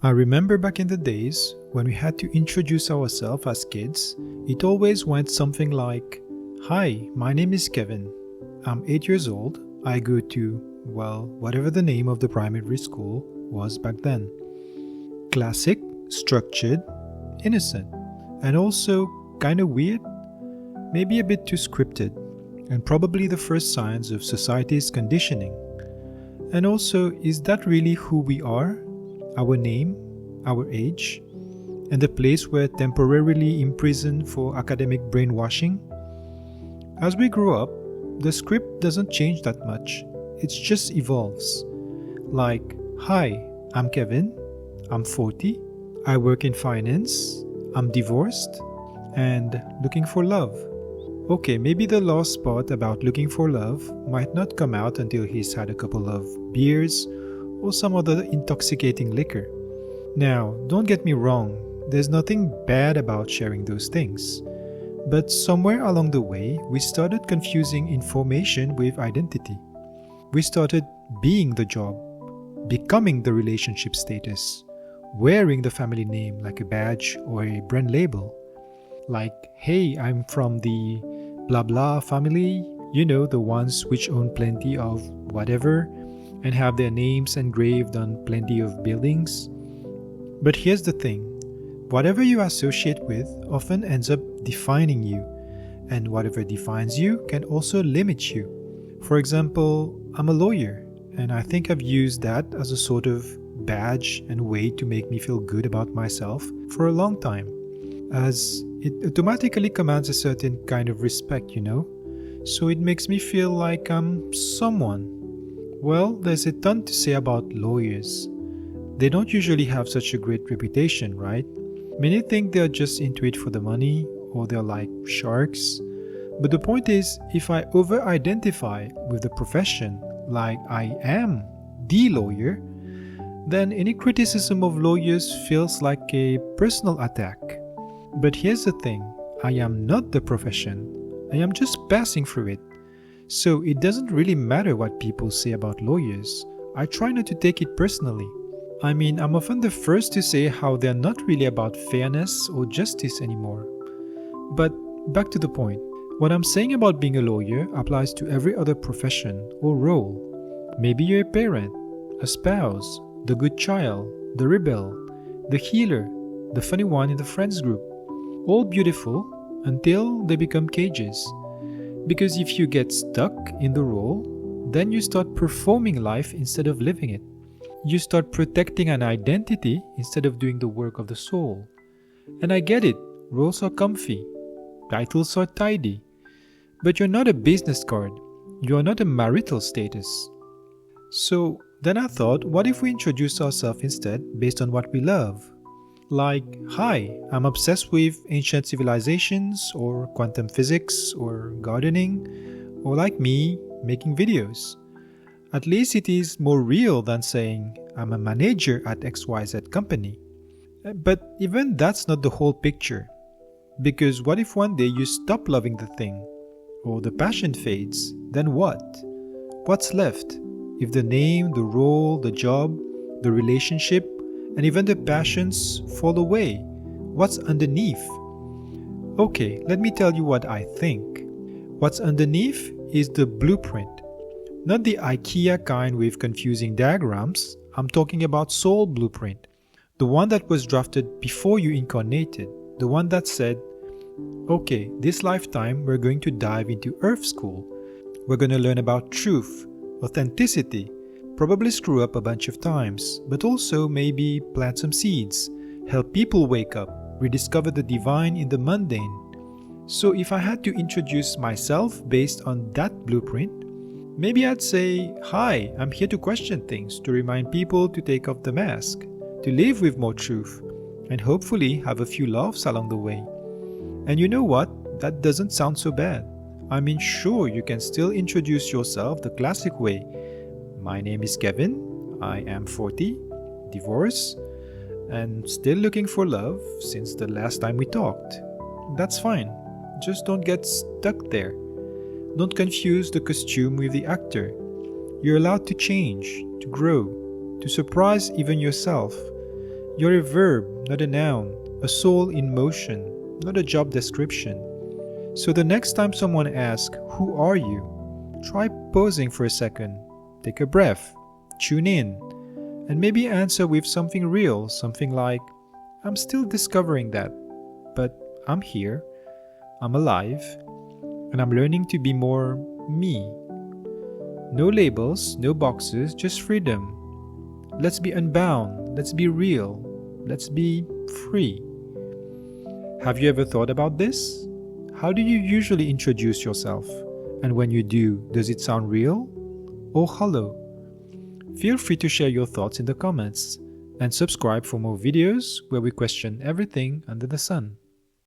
I remember back in the days when we had to introduce ourselves as kids, it always went something like, "Hi, my name is Kevin. I'm 8 years old. I go to, well, whatever the name of the primary school was back then." Classic, structured, innocent, and also kind of weird, maybe a bit too scripted, and probably the first signs of society's conditioning. And also, is that really who we are? Our name, our age, and the place we're temporarily imprisoned for academic brainwashing? As we grow up, the script doesn't change that much. It just evolves. Like, "Hi, I'm Kevin. I'm 40. I work in finance. I'm divorced and looking for love." Okay, maybe the last part about looking for love might not come out until he's had a couple of beers or some other intoxicating liquor. Now, don't get me wrong, there's nothing bad about sharing those things. But somewhere along the way, we started confusing information with identity. We started being the job, becoming the relationship status, wearing the family name like a badge or a brand label. Like, "Hey, I'm from the blah blah family," the ones which own plenty of whatever and have their names engraved on plenty of buildings. But here's the thing, whatever you associate with often ends up defining you, and whatever defines you can also limit you. For example, I'm a lawyer, and I think I've used that as a sort of badge and way to make me feel good about myself for a long time, as it automatically commands a certain kind of respect, So it makes me feel like I'm someone. Well, there's a ton to say about lawyers. They don't usually have such a great reputation, right? Many think they're just into it for the money, or they're like sharks. But the point is, if I over-identify with the profession, like I am the lawyer, then any criticism of lawyers feels like a personal attack. But here's the thing, I am not the profession. I am just passing through it. So it doesn't really matter what people say about lawyers. I try not to take it personally. I mean, I'm often the first to say how they're not really about fairness or justice anymore. But back to the point. What I'm saying about being a lawyer applies to every other profession or role. Maybe you're a parent, a spouse, the good child, the rebel, the healer, the funny one in the friends group. All beautiful until they become cages. Because if you get stuck in the role, then you start performing life instead of living it. You start protecting an identity instead of doing the work of the soul. And I get it, roles are comfy, titles are tidy, but you're not a business card, you are not a marital status. So then I thought, what if we introduce ourselves instead based on what we love? Like, "Hi, I'm obsessed with ancient civilizations or quantum physics or gardening, or like me, making videos." At least it is more real than saying, "I'm a manager at XYZ company." But even that's not the whole picture. Because what if one day you stop loving the thing, or the passion fades, then what? What's left? If the name, the role, the job, the relationship, and even the passions fall away, what's underneath? Okay, let me tell you what I think. What's underneath is the blueprint. Not the IKEA kind with confusing diagrams. I'm talking about soul blueprint. The one that was drafted before you incarnated. The one that said, okay, this lifetime we're going to dive into Earth School. We're going to learn about truth, authenticity, probably screw up a bunch of times, but also maybe plant some seeds, help people wake up, rediscover the divine in the mundane. So if I had to introduce myself based on that blueprint, maybe I'd say, "Hi, I'm here to question things, to remind people to take off the mask, to live with more truth, and hopefully have a few laughs along the way." And you know what? That doesn't sound so bad. I mean, sure, you can still introduce yourself the classic way. "My name is Kevin, I am 40, divorced, and still looking for love since the last time we talked." That's fine. Just don't get stuck there. Don't confuse the costume with the actor. You're allowed to change, to grow, to surprise even yourself. You're a verb, not a noun, a soul in motion, not a job description. So the next time someone asks, "Who are you?" try pausing for a second, take a breath, tune in, and maybe answer with something real, something like, "I'm still discovering that, but I'm here, I'm alive, and I'm learning to be more me." No labels, no boxes, just freedom. Let's be unbound, let's be real, let's be free. Have you ever thought about this? How do you usually introduce yourself? And when you do, does it sound real or hollow? Feel free to share your thoughts in the comments and subscribe for more videos where we question everything under the sun.